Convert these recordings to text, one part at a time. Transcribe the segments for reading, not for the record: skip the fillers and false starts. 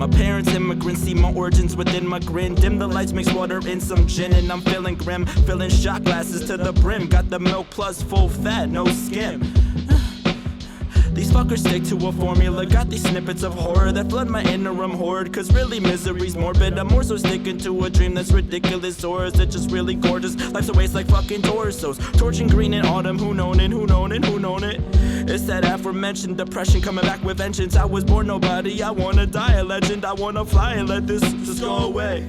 My parents immigrants, see my origins within my grin. Dim the lights, mix water in some gin, and I'm feeling grim. Filling shot glasses to the brim. Got the milk plus full fat, no skim. These fuckers stick to a formula. Got these snippets of horror that flood my interim horde. Cause really misery's morbid. I'm more so sticking to a dream that's ridiculous. Or is it just really gorgeous? Life's a waste like fucking torsos. Torching green in autumn, who known it, who known it, who known it? It's that aforementioned depression coming back with vengeance. I was born nobody, I wanna die a legend. I wanna fly and let this just go away.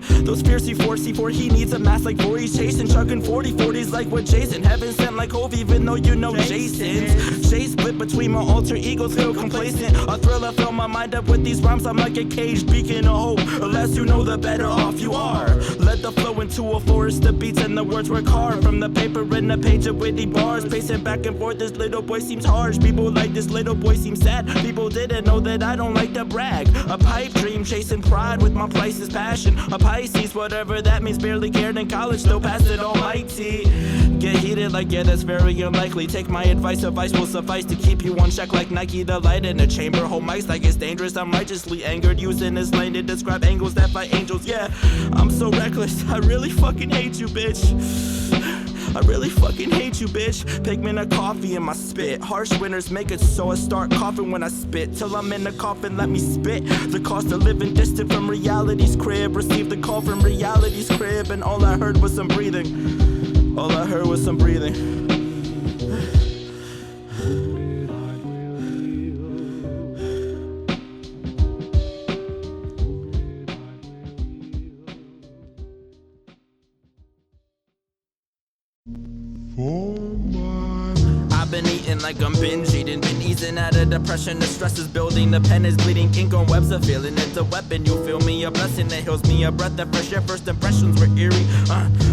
Those fears C4, he needs a mask like 4. He's chasing, chugging 40s like what Jason. Heaven sent like Hov, even though you know Jason's. Shade split between my alter egos, feel complacent. A thriller, fill my mind up with these rhymes. I'm like a caged beacon of hope. The less you know, the better off you are. Let the flow into a forest, the beats and the words work hard. From the paper in a page of witty bars, pacing back and forth, this little boy seems harsh. People like this little boy seems sad. People didn't know that I don't like to brag. A pipe dream, chasing pride with my priceless passion. A Pisces, whatever that means, barely cared in college, still passed it almighty. Get heated like, yeah, that's very unlikely. Take my advice will suffice to keep you on check like Nike. The light in the chamber, hold mics like it's dangerous. I'm righteously angered, using this lane to describe angles that fight angels. Yeah, I'm so reckless, I really fucking hate you, bitch. I really fucking hate you, bitch. Pigment of coffee in my spit. Harsh winters make it so I start coughing when I spit. Till I'm in the coffin, let me spit. The cost of living distant from reality's crib. Received the call from reality's crib, and all I heard was some breathing. All I heard was some breathing. I've been eating like I'm binge eating. Been easing out of depression, the stress is building. The pen is bleeding, ink on webs of feeling. It's a weapon, you feel me, a blessing that heals me. A breath of fresh air, first impressions were eerie.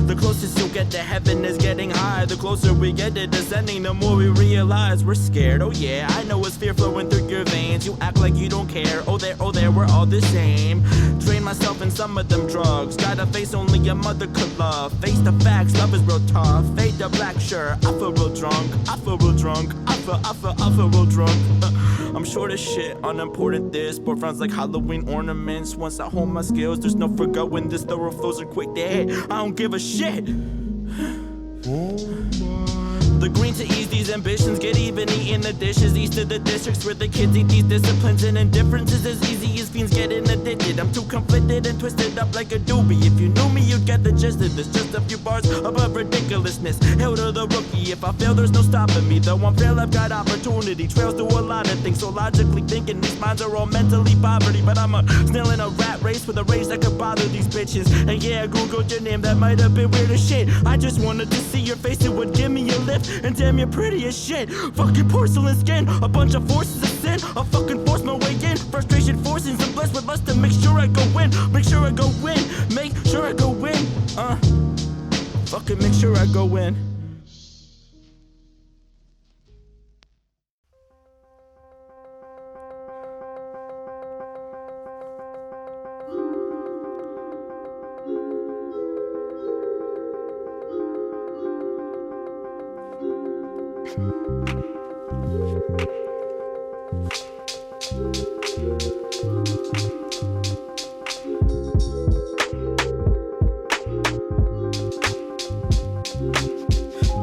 The closest you'll get to heaven is getting high. The closer we get to descending, the more we realize we're scared. Oh yeah, I know it's fear flowing through your veins. You act like you don't care, oh there, we're all the same. Drain myself in some of them drugs. Got a face only a mother could love. Face the facts, love is real tough. Fade the black shirt, I feel real drunk. I feel real drunk, I feel real drunk. I'm short as shit, unimportant this. Boy frowns like Halloween ornaments. Once I hone my skills, there's no forgoing this. Thorough flows are quick to hit, I don't give a shit. The green to ease these ambitions, get even eating the dishes. East of the districts where the kids eat these disciplines. And indifference is as easy as fiends getting addicted. I'm too conflicted and twisted up like a doobie. If you knew me, you'd get the gist of this. Just a few bars above ridiculousness. Hail to the rookie, if I fail, there's no stopping me. Though I'm frail, I've got opportunity. Trails do a lot of things, so logically thinking these minds are all mentally poverty. But I'm a snail in a rat race with a rage that could bother these bitches. And yeah, I googled your name, that might have been weird as shit. I just wanted to see your face, it would give me a lift. And damn, you're pretty as shit. Fucking porcelain skin, a bunch of forces of sin. I'll fucking force my way in. Frustration forcing some blessed with lust to make sure I go win. Make sure I go win. Make sure I go win. Fucking make sure I go win.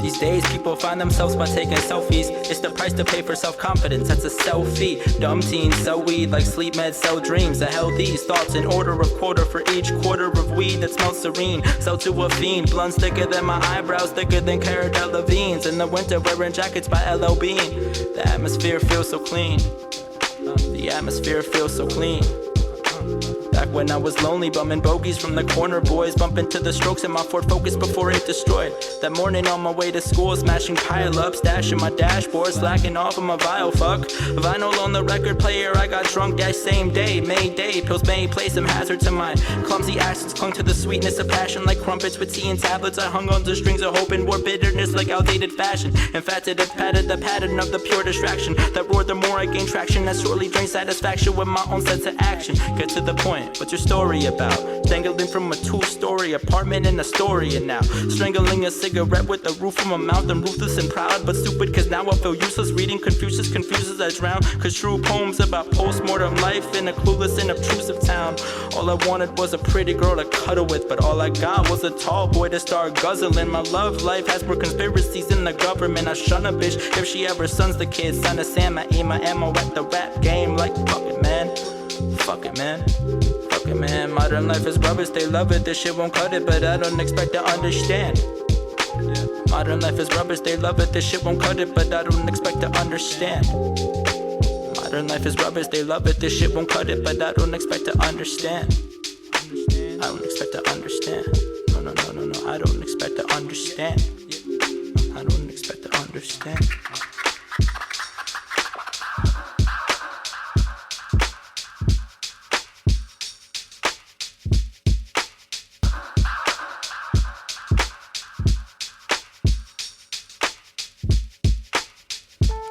These days, people find themselves by taking selfies. It's the price to pay for self-confidence, that's a selfie. Dumb teens sell weed like sleep meds sell dreams. I held these thoughts in order of quarter for each quarter of weed that smells serene. Sell to a fiend, blunts thicker than my eyebrows, thicker than Cara Delevingne's. In the winter, wearing jackets by L.O. Bean. The atmosphere feels so clean. The atmosphere feels so clean. Back when I was lonely, bumming bogeys from the corner boys, bumping to the strokes in my Ford Focus before it destroyed. That morning on my way to school, smashing pile-ups, stashing my dashboard, slacking off on my vile fuck. Vinyl on the record player, I got drunk that same day. Mayday, pills may play some hazard to my clumsy actions, clung to the sweetness of passion like crumpets with tea and tablets. I hung on to strings of hope and wore bitterness like outdated fashion. In fact, it had padded the pattern of the pure distraction that roared the more I gained traction. That sorely drained satisfaction with my own sense of action. Get to the point. What's your story about? dangling from a two-story apartment in Astoria now. Strangling a cigarette with the roof from a mouth. I'm ruthless and proud, but stupid, cause now I feel useless. Reading Confucius confuses, I drown. Cause true poems about post-mortem life in a clueless and obtrusive town. All I wanted was a pretty girl to cuddle with, but all I got was a tall boy to start guzzling. My love life has more conspiracies in the government. I shun a bitch if she ever sons the kid. Son of Sam, I aim my ammo at the rap game like fuck it, man. Fuck it, man. Fuck it, man. Modern life is rubbish, they love it. This shit won't cut it, but I don't expect to understand. Yeah. Modern life is rubbish, they love it. This shit won't cut it, but I don't expect to understand. Modern life is rubbish, they love it. This shit won't cut it, but I don't expect to understand. I don't expect to understand. No, no, no, no, no. I don't expect to understand. I don't expect to understand.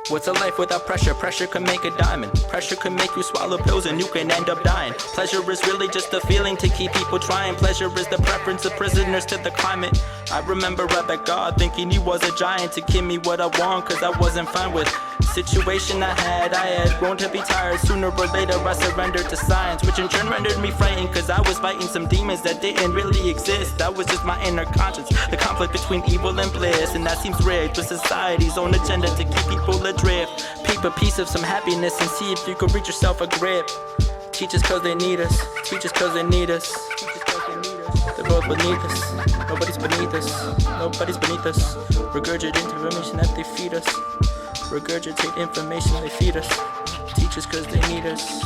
What's a life without pressure? Pressure can make a diamond. Pressure can make you swallow pills and you can end up dying. Pleasure is really just a feeling to keep people trying. Pleasure is the preference of prisoners to the climate. I remember up at God thinking he was a giant to give me what I want, cause I wasn't fine with situation I had grown to be tired. Sooner or later I surrendered to science, which in turn rendered me frightened, cause I was fighting some demons that didn't really exist. That was just my inner conscience, the conflict between evil and bliss. And that seems rigged with society's own agenda to keep people adrift. Peep a piece of some happiness and see if you can reach yourself a grip. Teach us cause they need us, teach us cause they need us. The world beneath us, nobody's beneath us, nobody's beneath us. Regurgitate information that they feed us. Regurgitate information they feed us. Teach us cause they need us.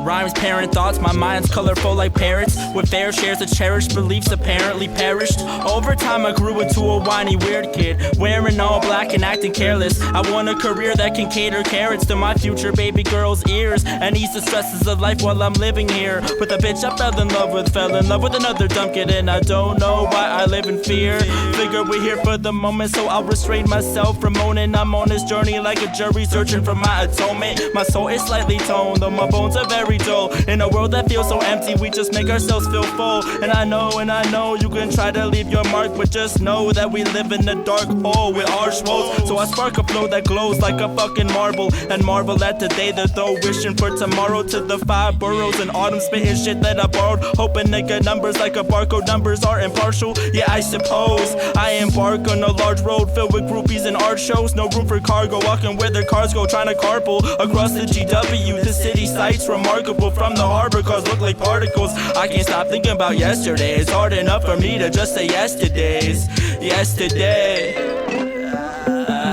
Rhymes, parent thoughts, my mind's colorful like parrots, with fair shares of cherished beliefs apparently perished. Over time I grew into a whiny weird kid, wearing all black and acting careless. I want a career that can cater carrots to my future baby girl's ears, and ease the stresses of life while I'm living here. With a bitch I fell in love with another dumb kid, and I don't know why I live in fear. Figure we're here for the moment, so I'll restrain myself from moaning. I'm on this journey like a jury searching for my atonement. My soul is slightly toned, though my bones are very dull. In a world that feels so empty, we just make ourselves feel full. And I know you can try to leave your mark, but just know that we live in a dark hole with harsh woes. So I spark a flow that glows like a fucking marble, and marvel at the day that though, wishing for tomorrow to the 5 boroughs in autumn, spitting shit that I borrowed, hoping to get numbers like a barcode. Numbers are impartial, yeah I suppose. I embark on a large road filled with groupies and art shows. No room for cargo, walking where their cars go, trying to carpool across the GW. The city sights remarkable from the harbor, cars look like particles. I can't stop thinking about yesterday. It's hard enough for me to just say yesterday.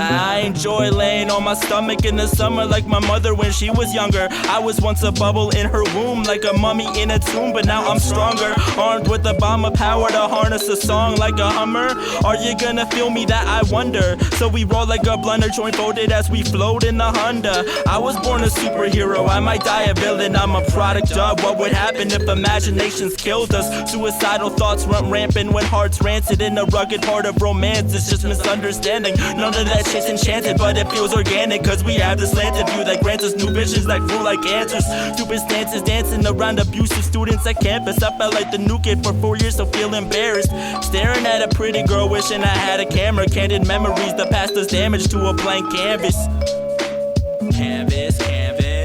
I enjoy laying on my stomach in the summer like my mother when she was younger. I was once a bubble in her womb, like a mummy in a tomb, but now I'm stronger, armed with a bomb of power to harness a song like a Hummer. Are you gonna feel me? That I wonder. So we roll like a blunder, joint folded as we float in the Honda. I was born a superhero, I might die a villain. I'm a product of what would happen if imaginations killed us. Suicidal thoughts run rampant when hearts rancid. In the rugged part of romance, it's just misunderstanding. None of that shit's enchanted, but it feels organic, cause we have this slanted view that grants us new visions that grew like answers. Stupid stances dancing around abusive students at campus. I felt like the new kid for 4 years, so feel embarrassed. Staring at a pretty girl, wishing I had a camera. Candid memories, the past does damage to a blank canvas.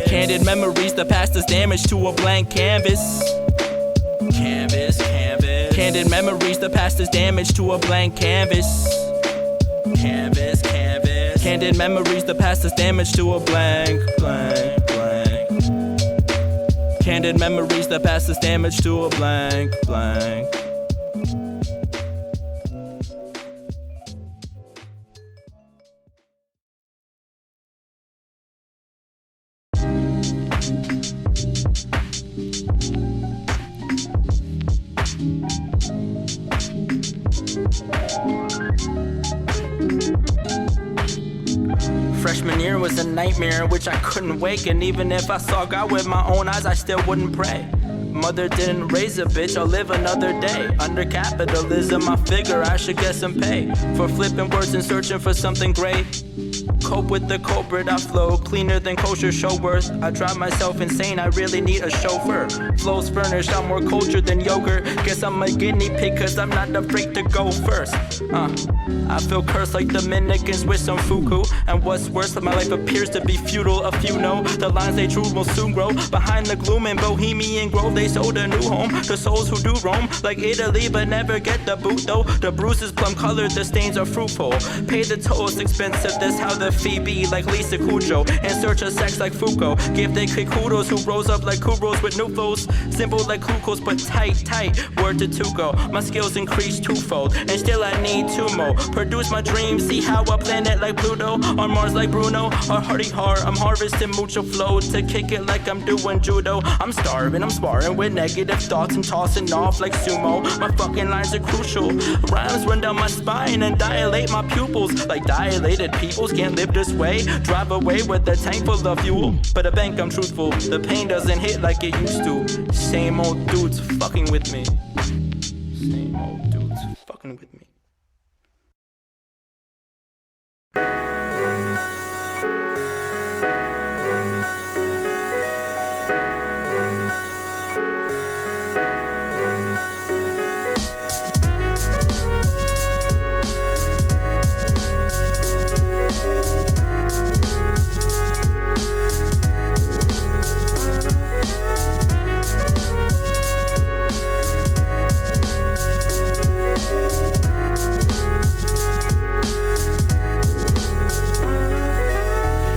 Candid memories, the past does damage to a blank canvas. Candid memories, the past does damage to a blank canvas. Candid memories, the past is damage to a blank. Candid memories, the past is damage to a blank. Freshman year was a nightmare in which I couldn't wake, and even if I saw God with my own eyes, I still wouldn't pray. Mother didn't raise a bitch, I'll live another day. Under capitalism, I figure I should get some pay for flipping words and searching for something great. Cope with the culprit, I flow cleaner than kosher show worth. I drive myself insane, I really need a chauffeur. Flows furnished, I'm more cultured than yogurt. Guess I'm a guinea pig cause I'm not afraid to go first. I feel cursed like Dominicans with some fuku. And what's worse, my life appears to be futile. A few know the lines they drew will soon grow. Behind the gloom in Bohemian Grove, they sold a new home to souls who do roam like Italy but never get the boot though. The bruise is plum colored, the stains are fruitful. Pay the toll, it's expensive, that's how the fee be. Like Lisa Kudrow, in search of sex like Foucault. Give they kick kudos who rose up like Kuros with new flows. Simple like glucose but tight. Word to Tuco, my skills increase twofold. And still I need two more. Produce my dreams, see how I planet like Pluto. On Mars like Bruno, or Hardy Hard. I'm harvesting mucho flow to kick it like I'm doing judo. I'm starving, I'm sparring with negative thoughts and tossing off like sumo. My fucking lines are crucial. Rhymes run down my spine and dilate my pupils. Like dilated peoples can't live this way. Drive away with a tank full of fuel. But a bank, I'm truthful. The pain doesn't hit like it used to. Same old dudes fucking with me. Same old dudes fucking with me.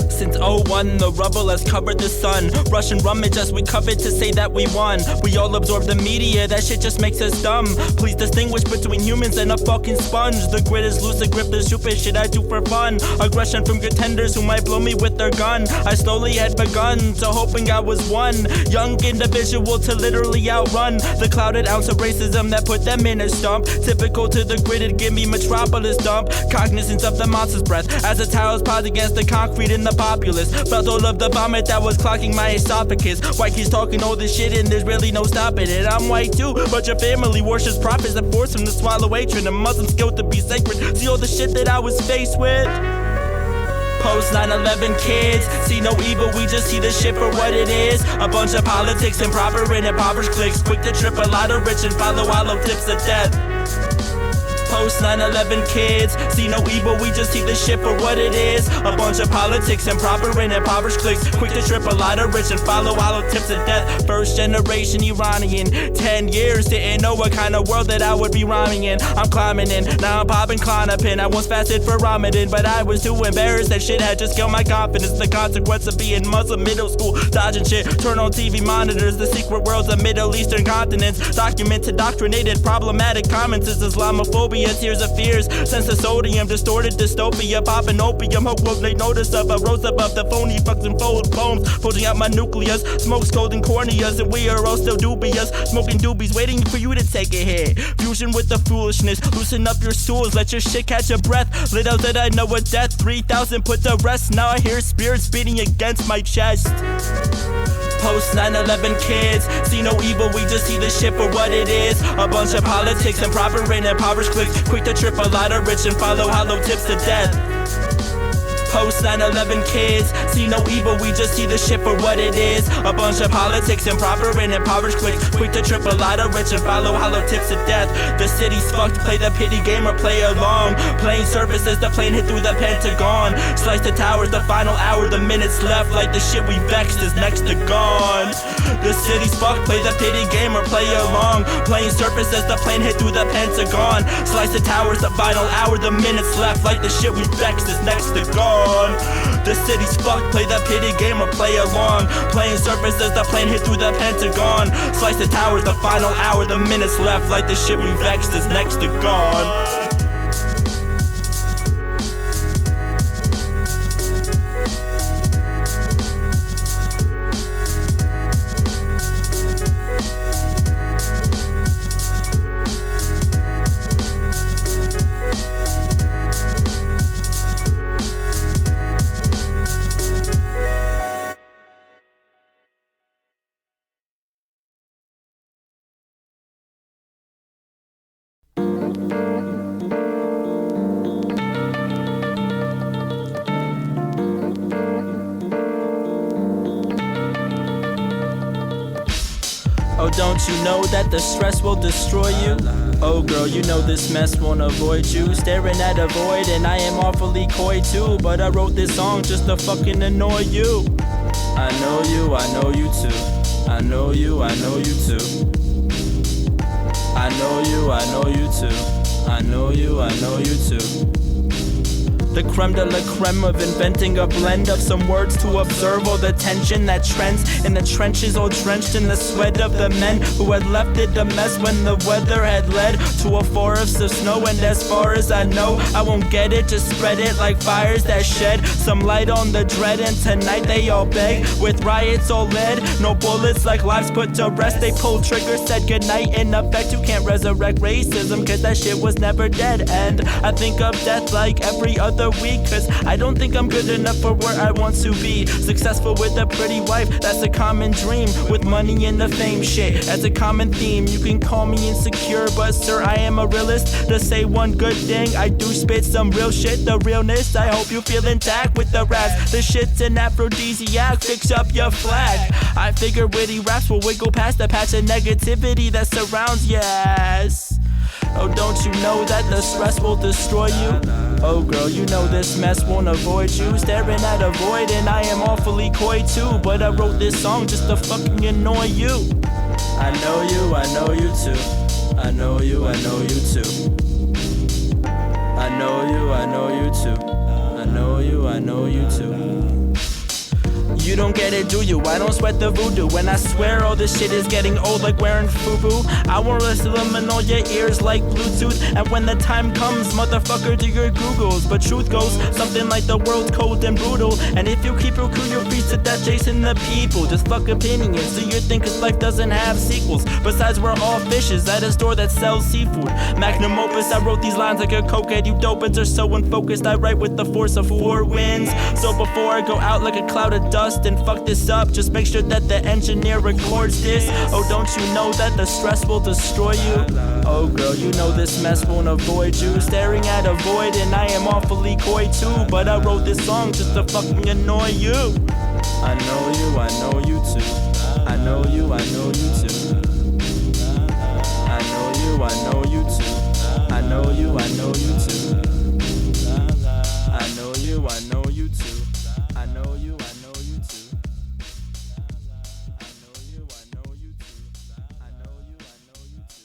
Since 01, the rubble has covered the sun. Russian rummage as we covet to say that we won. We all absorb the media, that shit just makes us dumb. Please distinguish between humans and a fucking sponge. The grid is loose, the grip, the stupid shit I do for fun. Aggression from contenders who might blow me with their gun. I slowly had begun to hoping I was one young individual to literally outrun the clouded ounce of racism that put them in a stump. Typical to the gridded, give me metropolis dump. Cognizance of the monster's breath as the towers piled against the concrete in the populace. Felt all of the vomit that was clogging my esophagus. White kids talking all this shit and there's really no stopping it. I'm white too, but your family worships prophets that force them to swallow hatred and Muslims guilt to be sacred. See all the shit that I was faced with? Post 9/11 kids, see no evil, we just see the shit for what it is. A bunch of politics, improper and impoverished cliques, quick to trip a lot of rich and follow hollow tips of death. Post 9/11 kids, see no evil, we just see the shit for what it is. A bunch of politics, improper and impoverished cliques, quick to trip a lot of rich and follow hollow tips of death. First generation Iranian, 10 years, didn't know what kind of world that I would be rhyming in. I'm climbing in, now I'm popping Klonopin. I once fasted for Ramadan, but I was too embarrassed. That shit had just killed my confidence. The consequence of being Muslim middle school, dodging shit. Turn on TV monitors, the secret worlds of Middle Eastern continents. Documented, indoctrinated, problematic comments is Islamophobia. Tears of fears, sense of sodium, distorted dystopia, popping opium, hope will take notice of. I rose above the phony fucking fold poems, pulling out my nucleus, smoke scolding corneas, and we are all still dubious, smoking doobies, waiting for you to take a hit. Fusion with the foolishness, loosen up your stools, let your shit catch a breath. Little did I know what death, 3,000 put to rest. Now I hear spirits beating against my chest. Post 9/11 kids, see no evil, we just see the shit for what it is. A bunch of politics, improper and impoverished cliques, quick to trip a lot of rich and follow hollow tips to death. Post 9/11 kids, see no evil, we just see the shit for what it is. A bunch of politics, improper and impoverished cliques, quick to trip a lot of rich and follow hollow tips to death. The city's fucked, play the pity game or play along. Plane surface as the plane hit through the Pentagon. Slice the towers, the final hour, the minutes left, like the shit we vexed is next to gone. The city's fucked, play the pity game or play along. Plane surface as the plane hit through the Pentagon. Slice the towers, the final hour, the minutes left, like the shit we vexed is next to gone. The city's fucked, play the pity game or play along. Plane surface as the plane hit through the Pentagon. Slice the towers, the final hour, the minutes left, like the shit we vexed is next to gone. don't you know that the stress will destroy you? Oh girl, you know this mess won't avoid you. Staring at a void and I am awfully coy too. But I wrote this song just to fucking annoy you. I know you, I know you too. I know you, I know you too. I know you, I know you too. I know you, I know you too. The creme de la creme of inventing a blend of some words to observe all the tension that trends in the trenches, all drenched in the sweat of the men who had left it a mess when the weather had led to a forest of snow. And as far as I know, I won't get it, just spread it like fires that shed some light on the dread. And tonight they all beg with riots all led, no bullets like lives put to rest. They pulled triggers, said goodnight in effect. You can't resurrect racism cause that shit was never dead. And I think of death like every other week, cause I don't think I'm good enough for where I want to be. Successful with a pretty wife, that's a common dream. With money and the fame shit, that's a common theme. You can call me insecure, but sir, I am a realist. To say one good thing, I do spit some real shit. The realness, I hope you feel intact with the raps. The shit's an aphrodisiac, fix up your flag. I figure witty raps will wiggle past the patch of negativity that surrounds yes. Oh, don't you know that the stress will destroy you? Oh girl, you know this mess won't avoid you. Staring at a void and I am awfully coy too. But I wrote this song just to fucking annoy you. I know you, I know you too. I know you, I know you too. I know you, I know you too. I know you, I know you too. You don't get it, do you? I don't sweat the voodoo. When I swear all this shit is getting old like wearing FUBU. I won't listen in all your ears like Bluetooth. And when the time comes, motherfucker, do your Googles. But truth goes something like the world's cold and brutal. And if you keep your crew, you're free to death chasing the people. Just fuck opinions, do your thing cause life doesn't have sequels. Besides, we're all fishes at a store that sells seafood. Magnum opus, I wrote these lines like a cokehead. You dopers are so unfocused, I write with the force of 4 winds. So before I go out like a cloud of dust and fuck this up, just make sure that the engineer records this. Oh, don't you know that the stress will destroy you? Oh girl, you know this mess won't avoid you. Staring at a void and I am awfully coy too. But I wrote this song just to fucking annoy you. I know you, I know you too. I know you, I know you too. I know you, I know you too. I know you, I know you too. I know you, I know you too. I know you, I know you too. I know you, I know you too. I know you, I know you too. I know you, I know you too. I know you, I know you too.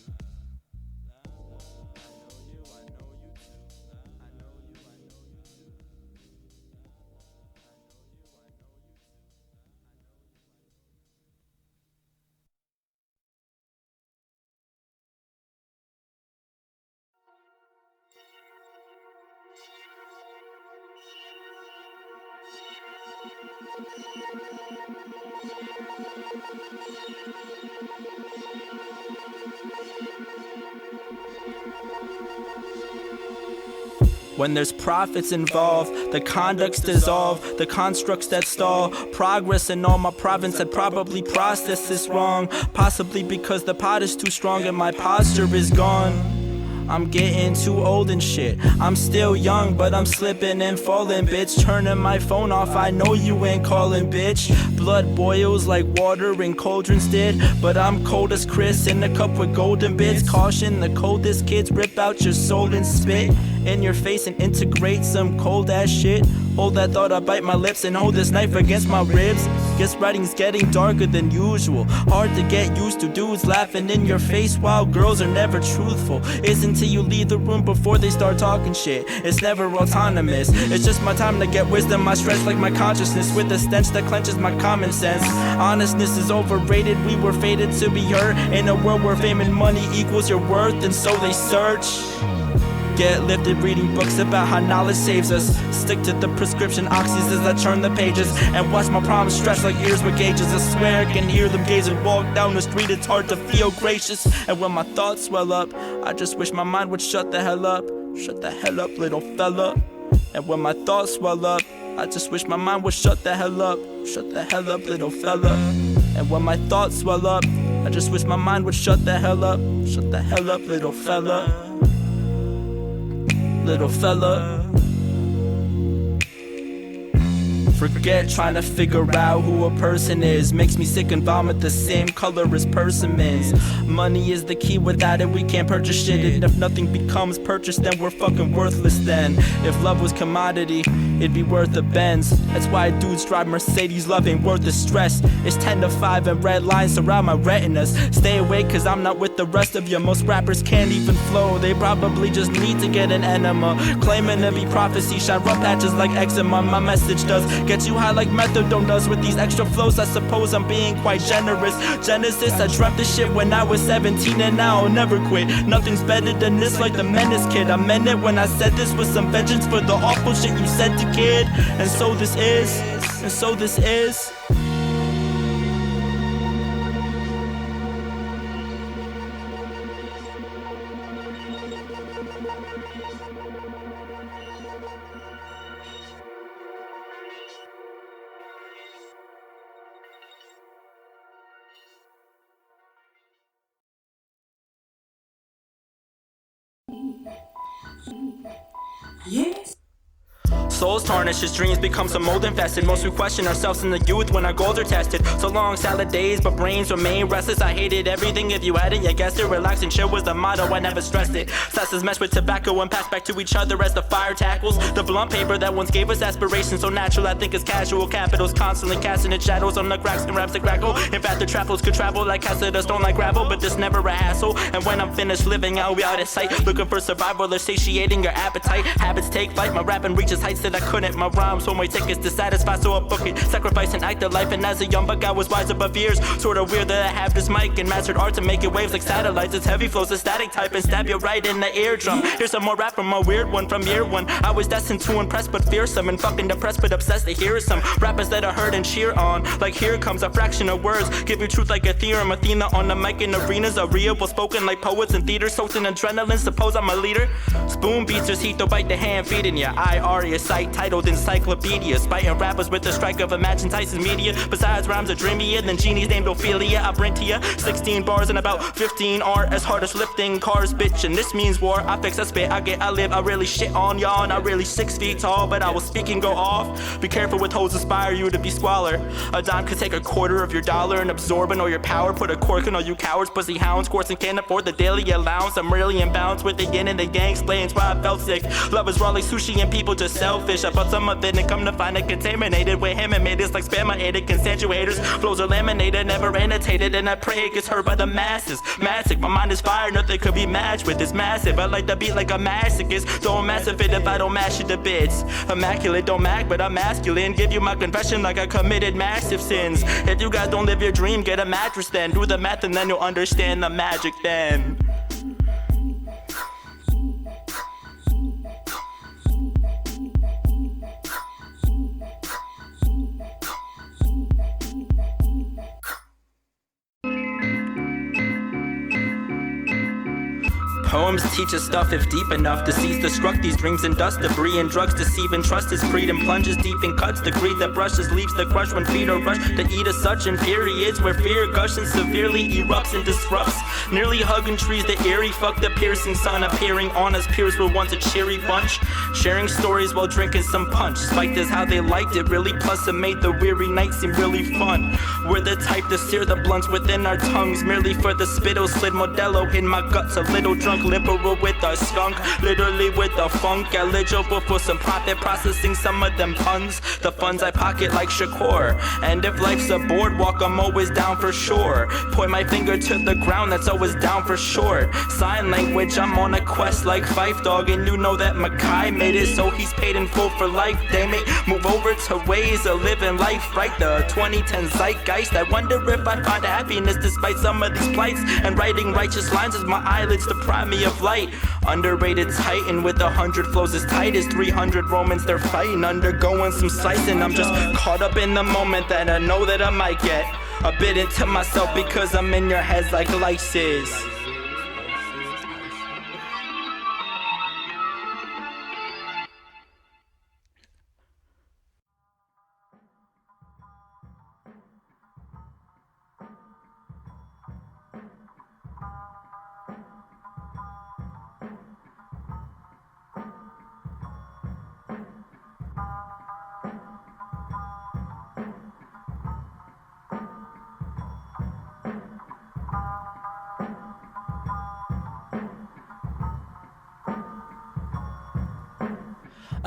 When there's profits involved, the conducts dissolve, the constructs that stall progress in all my province had probably processed this wrong. Possibly because the pot is too strong and my posture is gone. I'm getting too old and shit. I'm still young, but I'm slipping and falling, bitch. Turning my phone off, I know you ain't calling, bitch. Blood boils like water in cauldrons did, but I'm cold as Chris in a cup with golden bits. Caution, the coldest kids rip out your soul and spit in your face and integrate some cold ass shit. Hold that thought, I bite my lips and hold this knife against my ribs. Guess writing's getting darker than usual. Hard to get used to dudes laughing in your face while girls are never truthful. It's until you leave the room before they start talking shit. It's never autonomous. It's just my time to get wisdom. I stretch like my consciousness with a stench that clenches my common sense. Honestness is overrated. We were fated to be hurt in a world where fame and money equals your worth, and so they search. Get lifted reading books about how knowledge saves us. Stick to the prescription oxys as I turn the pages and watch my problems stretch like ears with gauges. I swear I can hear them gaze and walk down the street. It's hard to feel gracious. And when my thoughts swell up, I just wish my mind would shut the hell up. Shut the hell up, little fella. And when my thoughts swell up, I just wish my mind would shut the hell up. Shut the hell up, little fella. And when my thoughts swell up, I just wish my mind would shut the hell up. Shut the hell up, little fella. Little fella. Forget trying to figure out who a person is. Makes me sick and vomit the same color as persimmons. Money is the key, without it we can't purchase shit. And if nothing becomes purchased, then we're fucking worthless then. If love was commodity, it'd be worth a Benz. That's why dudes drive Mercedes, love ain't worth the stress. It's 10 to 5 and red lines surround my retinas. Stay awake cause I'm not with the rest of you. Most rappers can't even flow, they probably just need to get an enema. Claiming to be prophecy, shine rough patches like eczema. My message does get you high like methadone does. With these extra flows I suppose I'm being quite generous. Genesis, I dreamt this shit when I was 17 and now I'll never quit. Nothing's better than this, like the Menace Kid. I meant it when I said this with some vengeance for the awful shit you said to kid. And so this is, and so this is. Yes. Souls tarnished, his dreams become some mold infested. Most we question ourselves in the youth when our goals are tested. So long salad days, but brains remain restless. I hated everything, if you hadn't, you guessed it. Relax and chill was the motto, I never stressed it. Sesses mesh with tobacco and pass back to each other as the fire tackles the blunt paper that once gave us aspirations. So natural, I think it's casual. Capitals constantly casting its shadows on the cracks and raps that crackle. In fact, the travels could travel like Cassidus, don't like gravel, but this never a hassle. And when I'm finished living, I'll be out of sight, looking for survival or satiating your appetite. Habits take flight, my rapping reaches heights that I couldn't. My rhymes hold my tickets to satisfy, so I book it. Sacrifice and act of life, and as a young buck I was wise above years. Sorta weird that I have this mic and mastered art to make it waves like satellites. It's heavy flows, a static type, and stab you right in the eardrum. Here's some more rap from a weird one from year one. I was destined to impress but fearsome, and fucking depressed but obsessed to hear some rappers that I heard and cheer on. Like here comes a fraction of words, give you truth like a theorem. Athena on the mic in arenas, aria well spoken like poets in theaters. Soaked in adrenaline, suppose I'm a leader. Spoon beats, there's heat, don't bite the hand feeding ya. I aria site titled Encyclopedia, spiting rappers with the strike of Imagine Tyson's media. Besides rhymes are dreamier than genies named Ophelia. I bring to ya 16 bars and about 15 art as hard as lifting cars, bitch, and this means war. I fix, I spit, I get, I live, I really shit on y'all. Not really 6 feet tall, but I will speak and go off. Be careful with hoes inspire you to be squalor. A dime could take a quarter of your dollar and absorb all your power. Put a cork in all you cowards, pussy hounds, coursing can't afford the daily allowance. I'm really in bounds with the yin and the yang, explains why I felt sick. Love is raw like sushi and people just selfish. I bought some of it and come to find it contaminated with him and made it like spam. I ate it, concentuators, flows are laminated, never annotated, and I pray it gets heard by the masses. Massive, my mind is fire, nothing could be matched with this massive. I like the beat like a masochist, don't massive it if I don't mash it to bits. Immaculate, don't mac, but I'm masculine. Give you my confession like I committed massive sins. If you guys don't live your dream, get a mattress then. Do the math and then you'll understand the magic then. Poems teach us stuff if deep enough. Deceased destruct these dreams in dust, debris and drugs. Deceive and trust is freedom plunges deep in cuts. The greed that brushes leaves the crush when feet are rushed to eat us such in periods where fear gushes severely erupts and disrupts. Nearly hugging trees, the eerie fuck the piercing sun appearing on us. Peers were once a cheery bunch, sharing stories while drinking some punch. Spiked is how they liked it really, plus it made the weary night seem really fun. We're the type to sear the blunts within our tongues merely for the spittle. Slid Modelo in my guts, a little drunk. Liberal with a skunk, literally with a funk. Eligible for some profit, processing some of them puns. The funds I pocket like Shakur. And if life's a boardwalk, I'm always down for sure. Point my finger to the ground, that's always down for short. Sign language, I'm on a quest like Fife Dog. And you know that Mackay made it, so he's paid in full for life. They may move over to ways of living life, right? The 2010 zeitgeist. I wonder if I find happiness despite some of these plights. And writing righteous lines as my eyelids deprive me of light. Underrated titan with 100 flows as tight as 300 Romans. They're fighting, undergoing some slicing. I'm just caught up in the moment that I know that I might get a bit into myself because I'm in your heads like lice is.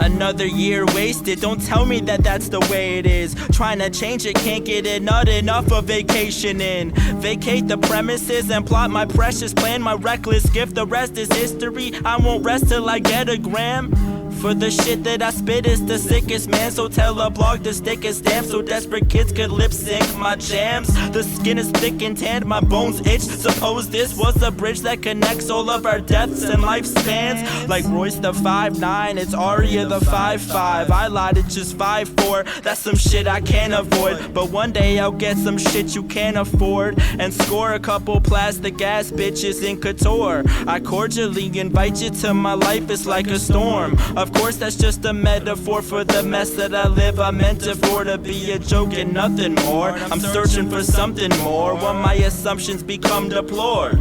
Another year wasted, don't tell me that that's the way it is. Trying to change it, can't get it, not enough of vacationing. Vacate the premises and plot my precious plan, my reckless gift, the rest is history. I won't rest till I get a gram. For the shit that I spit is the sickest, man. So tell a blog to stick a stamp so desperate kids could lip sync my jams. The skin is thick and tanned, my bones itch. Suppose this was a bridge that connects all of our deaths and lifespans. Like Royce the 5'9", it's Aria the 5'5". I lied, it's just 5'4". That's some shit I can't avoid. But one day I'll get some shit you can't afford and score a couple plastic ass bitches in couture. I cordially invite you to my life, it's like a storm. Of course that's just a metaphor for the mess that I live. I meant it for to be a joke and nothing more. I'm searching for something more when my assumptions become deplored.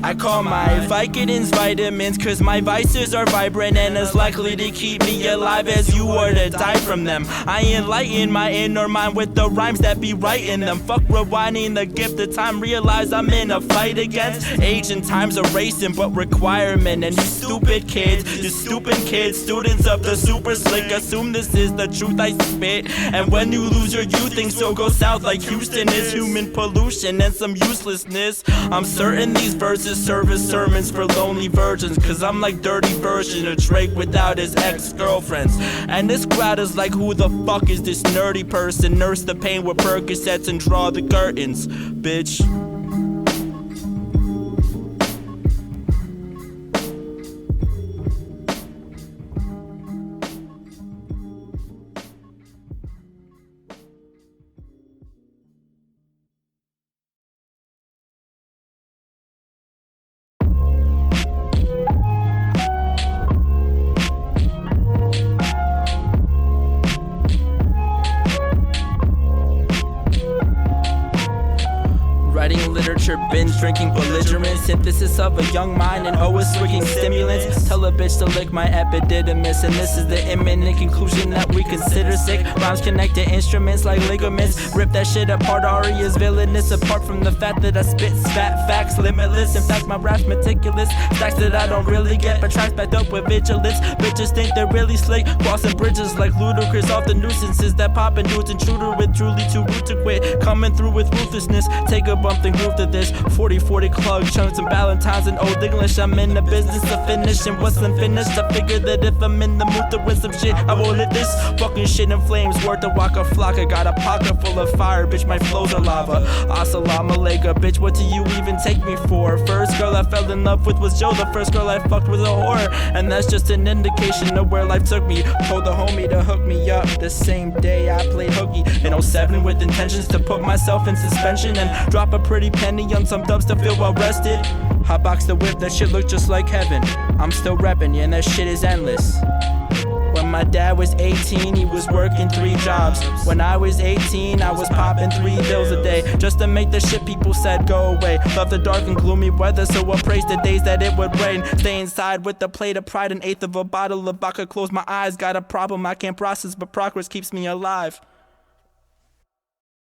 I call my Vicodins vitamins cause my vices are vibrant and as likely to keep me alive as you are to die from them. I enlighten my inner mind with the rhymes that be writing them. Fuck rewinding the gift of time, realize I'm in a fight against age and time's a racing but requirement. And you stupid kids, students of the super slick, assume this is the truth I spit. And when you lose your youth, things so go south like Houston is human pollution and some uselessness. I'm certain these verses service sermons for lonely virgins, cause I'm like dirty version of Drake without his ex-girlfriends. And this crowd is like, who the fuck is this nerdy person? Nurse the pain with Percocets and draw the curtains, bitch. Writing literature, binge drinking belligerent, synthesis of a young mind and always swinging stimulants. Tell a bitch to lick my epididymis, and this is the imminent conclusion that we consider sick. Rhymes connect to instruments like ligaments, rip that shit apart. Aria's villainous, apart from the fact that I spit fat facts limitless. In fact my rap's meticulous, stacks that I don't really get, but tracks backed up with vigilance. Bitches think they're really slick, crossing bridges like ludicrous off the nuisances that poppin' dudes. Intruder with truly too rude to quit, coming through with ruthlessness. Take a bump then groove to this 40-40 club, chunks and Valentines and Old English. I'm in the business of finishing what's unfinished. I figure that if I'm in the mood to win some shit, I won't let this fucking shit in flames. Worth a waka flocka, got a pocket full of fire, bitch my flows are lava. Assalamu alaikum, bitch what do you even take me for? First girl I fell in love with was Joe, the first girl I fucked was a whore. And that's just an indication of where life took me. Told the homie to hook me up the same day I played hooky in 07 with intentions to put myself in suspension and drop a pretty penny on some dubs to feel well rested. Hotbox the whip, that shit look just like heaven. I'm still reppin', yeah, and that shit is endless. When my dad was 18, he was working 3 jobs. When I was 18, I was popping 3 bills a day just to make the shit people said go away. Love the dark and gloomy weather, so I praise the days that it would rain. Stay inside with a plate of pride, an eighth of a bottle of vodka. Close my eyes, got a problem I can't process, but progress keeps me alive.